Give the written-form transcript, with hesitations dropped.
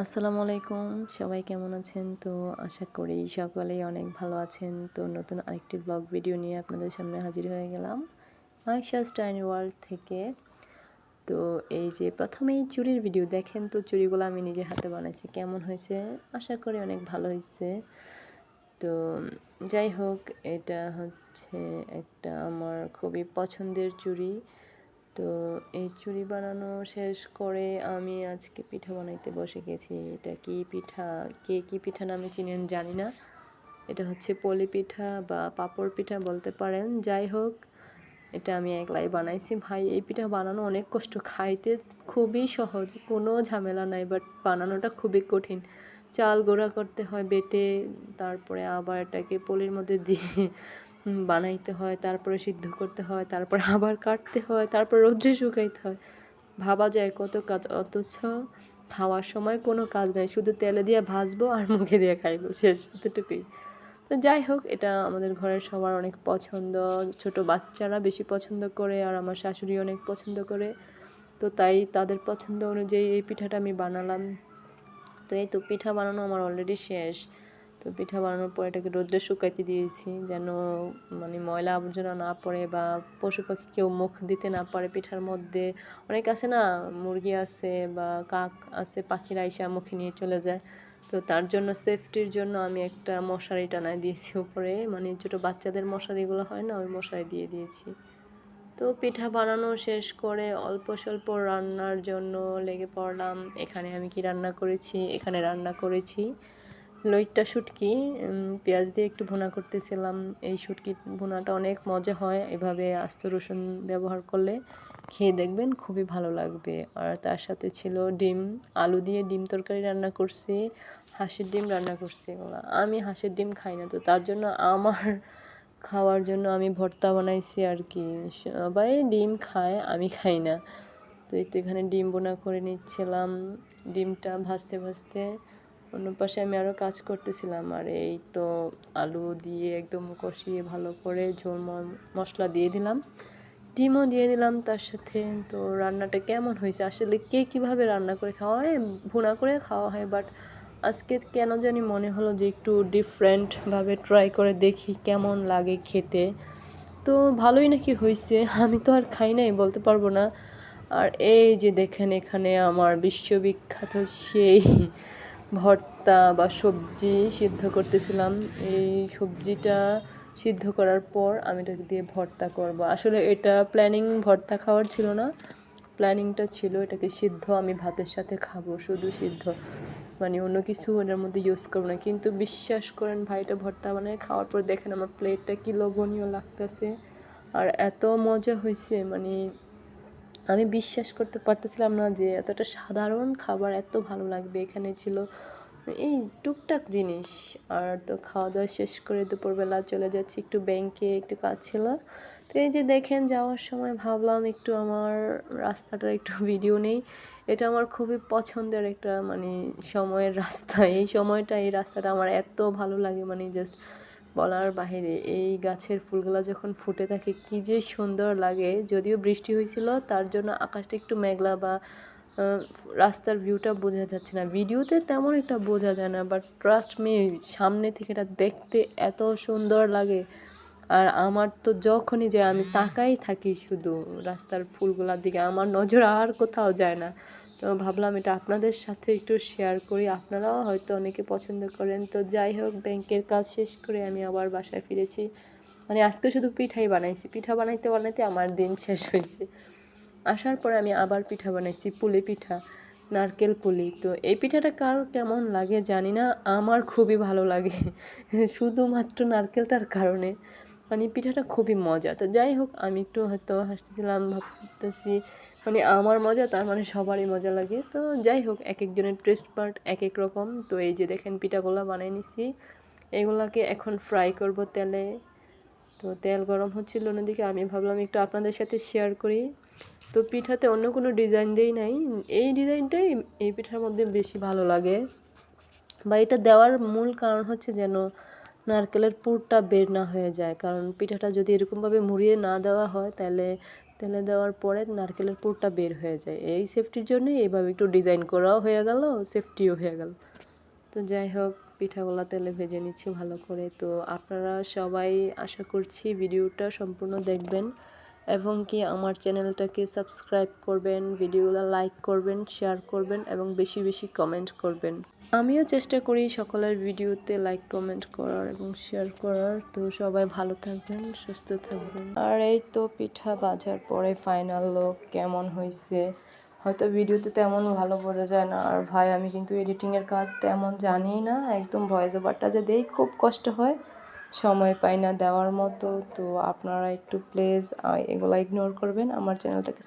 আসসালামু আলাইকুম। সবাই কেমন আছেন? তো আশা করি সকলেই অনেক ভালো আছেন। তো নতুন আরেকটি ব্লগ ভিডিও নিয়ে আপনাদের সামনে হাজির হয়ে গেলাম আয়েশাস টাইনি ওয়ার্ল্ড থেকে। তো এই যে ১ম এই চুড়ির ভিডিও দেখেন, তো চুড়িগুলো আমি নিজের হাতে বানাইছি। কেমন হয়েছে? আশা করি অনেক ভালো হইছে। তো যাই হোক, এটা হচ্ছে একটা আমার খুবই পছন্দের চুড়ি। তো এই চুড়ি বানানো শেষ করে আমি আজকে পিঠা বানাইতে বসে গেছি। এটা কি পিঠা, কে কি পিঠা নামে চিনেন জানি না। এটা হচ্ছে পলি পিঠা বা পাপড় পিঠা বলতে পারেন। যাই হোক, এটা আমি একলাই বানাইছি। ভাই, এই পিঠা বানানো অনেক কষ্ট, খাইতে খুবই সহজ, কোনো ঝামেলা নাই, বাট বানানোটা খুবই কঠিন। চাল গুঁড়া করতে হয় বেটে, তারপরে আবার এটাকে পলির মধ্যে দিয়ে বানাইতে হয়, তারপরে সিদ্ধ করতে হয়, তারপরে আবার কাটতে হয়, তারপর রোদ্রে শুকাইতে হয়। ভাবা যায় কত কাজ, অথচ খাওয়ার সময় কোনো কাজ নাই, শুধু তেলে দিয়ে ভাজবো আর মুখে দিয়ে খাইবো, শেষ, এতটুকুই। তো যাই হোক, এটা আমাদের ঘরের সবার অনেক পছন্দ, ছোট বাচ্চারা বেশি পছন্দ করে, আর আমার শাশুড়ি অনেক পছন্দ করে। তো তাই তাদের পছন্দ অনুযায়ী এই পিঠাটা আমি বানালাম। তো এই তো পিঠা বানানো আমার অলরেডি শেষ। তো পিঠা বানানোর পর এটাকে রোদ্রে শুকাইতে দিয়েছি, যেন মানে ময়লা আবর্জনা না পড়ে বা পশু পাখি কেউ মুখ দিতে না পারে পিঠার মধ্যে। অনেক আছে না, মুরগি আছে বা কাক আছে, পাখিরা আইসা মুখে নিয়ে চলে যায়। তো তার জন্য সেফটির জন্য আমি একটা মশারি টানায় দিয়েছি উপরে, মানে ছোটো বাচ্চাদের মশারিগুলো হয় না, ওই মশারি দিয়ে দিয়েছি। তো পিঠা বানানো শেষ করে অল্প স্বল্প রান্নার জন্য লেগে পড়লাম। এখানে আমি কি রান্না করেছি, এখানে রান্না করেছি লইট্টা শুটকি, পেঁয়াজ দিয়ে একটু ভুনা করতেছিলাম। এই শুটকির ভুনাটা অনেক মজা হয়, এভাবে আস্ত রসুন ব্যবহার করলে খেয়ে দেখবেন খুবই ভালো লাগবে। আর তার সাথে ছিল ডিম, আলু দিয়ে ডিম তরকারি রান্না করছি, হাঁসের ডিম রান্না করছি। এগুলো আমি হাঁসের ডিম খাই না, তো তার জন্য আমার খাওয়ার জন্য আমি ভর্তা বানাইছি আর কি। সবাই ডিম খায়, আমি খাই না। তো এই তো এখানে ডিম বোনা করে নিচ্ছিলাম, ডিমটা ভাজতে ভাজতে অন্য পাশে আমি আরও কাজ করতেছিলাম। আর এই তো আলু দিয়ে একদম কষিয়ে ভালো করে ঝোল মশলা দিয়ে দিলাম, ডিমও দিয়ে দিলাম তার সাথে। তো রান্নাটা কেমন হয়েছে, আসলে কে কীভাবে রান্না করে খাওয়া হয়, ভুনা করে খাওয়া হয়, বাট আজকে কেন জানি মনে হলো যে একটু ডিফারেন্টভাবে ট্রাই করে দেখি কেমন লাগে খেতে। তো ভালোই নাকি হয়েছে, আমি তো আর খাই নাই, বলতে পারবো না। আর এই যে দেখেন, এখানে আমার বিশ্ববিখ্যাত সেই ভর্তা বা সবজি সিদ্ধ করতেছিলাম। এই সবজিটা সিদ্ধ করার পর আমি এটাকে দিয়ে ভর্তা করব। আসলে এটা প্ল্যানিং ভর্তা খাওয়ার ছিল না, প্ল্যানিংটা ছিল এটাকে সিদ্ধ আমি ভাতের সাথে খাবো, শুধু সিদ্ধ, মানে অন্য কিছু এটার মধ্যে ইউজ করবো না। কিন্তু বিশ্বাস করেন ভাই, এটা ভর্তা বানায় খাওয়ার পর দেখেন আমার প্লেটটা কি লোভনীয় লাগতেছে, আর এত মজা হয়েছে, মানে আমি বিশ্বাস করতে পারতেছিলাম না যে এতটা সাধারণ খাবার এত ভালো লাগবে। এখানে ছিল এই টুকটাক জিনিস। আর তো খাওয়া দাওয়া শেষ করে দুপুরবেলা চলে যাচ্ছি একটু ব্যাংকে, একটু কাজ ছিল। তো এই যে দেখেন, যাওয়ার সময় ভাবলাম একটু আমার রাস্তাটার একটু ভিডিও নেই। এটা আমার খুবই পছন্দের একটা মানে সময়ের রাস্তা। এই সময়টা, এই রাস্তাটা আমার এত ভালো লাগে, মানে জাস্ট বলার বাহিরে। এই গাছের ফুলগুলো যখন ফুটে থাকে কী যে সুন্দর লাগে। যদিও বৃষ্টি হয়েছিল, তার জন্য আকাশটা একটু মেঘলা বা রাস্তার ভিউটা বোঝা যাচ্ছে না, ভিডিওতে তেমন একটা বোঝা যায় না, বাট ট্রাস্ট মি, সামনে থেকে এটা দেখতে এত সুন্দর লাগে। আর আমার তো যখনই যাই আমি তাকাই থাকি শুধু রাস্তার ফুলগুলোর দিকে, আমার নজর আর কোথাও যায় না। তো ভাবলাম এটা আপনাদের সাথে একটু শেয়ার করি, আপনারাও হয়তো অনেকে পছন্দ করেন। তো যাই হোক, ব্যাংকের কাজ শেষ করে আমি আবার বাসায় ফিরেছি। মানে আজকে শুধু পিঠাই বানাইছি, পিঠা বানাইতে বানাইতে আমার দিন শেষ হয়েছে। আসার পরে আমি আবার পিঠা বানাইছি, পুলি পিঠা, নারকেল পুলি। তো এই পিঠাটা কার কেমন লাগে জানি না, আমার খুবই ভালো লাগে শুধুমাত্র নারকেলটার কারণে, মানে পিঠাটা খুবই মজা। তো যাই হোক, আমি একটু হয়তো হাসতেছিলাম, ভাবতেছি মানে আমার মজা, তার মানে সবারই মজা লাগে। তো যাই হোক, এক একজনের টেস্ট বার্ড এক এক রকম। তো এই যে দেখেন পিঠাগুলো বানিয়ে নিছি, এগুলাকে এখন ফ্রাই করব তেলে। তো তেল গরম হচ্ছিল অন্যদিকে, আমি ভাবলাম একটু আপনাদের সাথে শেয়ার করি। তো পিঠাতে অন্য কোনো ডিজাইন দেই নাই, এই ডিজাইনটাই এই পিঠার মধ্যে বেশি ভালো লাগে। বা এটা দেওয়ার মূল কারণ হচ্ছে যেন নারকেলের পুরটা বের না হয়ে যায়, কারণ পিঠাটা যদি এরকমভাবে মুড়িয়ে না দেওয়া হয় তাহলে তেলে দেওয়ার পরে নারকেলের পুরটা বের হয়ে যায়। এই সেফটির জন্যই এইভাবে একটু ডিজাইন করাও হয়ে গেল, সেফটিও হয়ে গেল। তো যাই হোক, পিঠাগুলা তেলে ভেজে নিচ্ছি ভালো করে। তো আপনারা সবাই আশা করছি ভিডিওটা সম্পূর্ণ দেখবেন এবং কি আমার চ্যানেলটাকে সাবস্ক্রাইব করবেন, ভিডিওগুলো লাইক করবেন, শেয়ার করবেন এবং বেশি বেশি কমেন্ট করবেন। আমিও চেষ্টা করি সকলের ভিডিওতে লাইক কমেন্ট করার এবং শেয়ার করার। তো সবাই ভালো থাকবেন, সুস্থ থাকবেন। আর এই তো পিঠা ভাজার পরে ফাইনাল লুক কেমন হয়েছে হয়তো ভিডিওতে তেমন ভালো বোঝা যায় না। আর ভাই আমি কিন্তু এডিটিংয়ের কাজ তেমন জানি না, একদম ভয়েস ওভারটা যে দেই খুব কষ্ট হয়, সময় পাই না দেওয়ার মতো। তো আপনারা একটু প্লিজ এগুলো ইগনোর করবেন, আমার চ্যানেলটাকে